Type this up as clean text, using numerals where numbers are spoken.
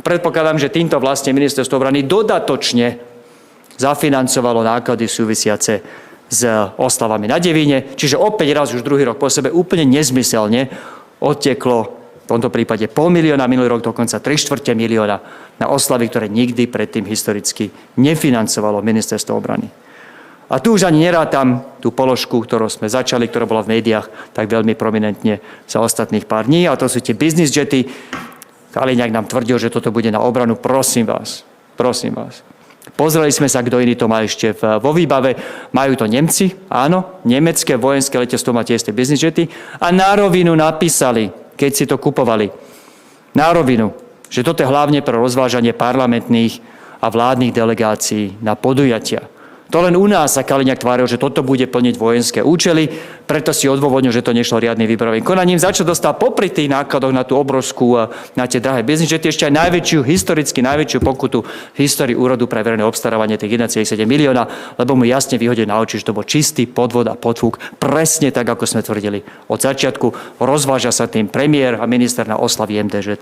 Predpokladám, že týmto vlastne ministerstvo obrany dodatočne zafinancovalo náklady súvisiace s oslavami na Devíne. Čiže opäť raz už druhý rok po sebe úplne nezmyselne odteklo v tomto prípade 500 000, minulý rok dokonca 3/4 milióna na oslavy, ktoré nikdy predtým historicky nefinancovalo ministerstvo obrany. A tu už ani nerátam tú položku, ktorú sme začali, ktorá bola v médiách tak veľmi prominentne za ostatných pár dní, a to sú tie business jety. Kaliňák nám tvrdil, že toto bude na obranu. Prosím vás. Pozreli sme sa, kto iný to má ešte vo výbave. Majú to Nemci, áno, nemecké vojenské letectvo má tie isté business jety a na rovinu napísali, keď si to kupovali, na rovinu, že toto je hlavne pre rozvážanie parlamentných a vládnych delegácií na podujatia. To len u nás sa Kaliňák tváril, že toto bude plniť vojenské účely, preto si odôvodnil, že to nešlo riadnym výberovým konaním. Za čo dostal popri tých nákladoch na tú obrovskú, na tie drahé business jety ešte aj historicky najväčšiu pokutu v histórii úradu pre verejné obstarávanie tých 1,7 milióna, lebo mu jasne vyhodil na oči, že to bol čistý podvod a podfúk, presne tak, ako sme tvrdili od začiatku. Rozváža sa tým premiér a minister na oslavy MDŽ.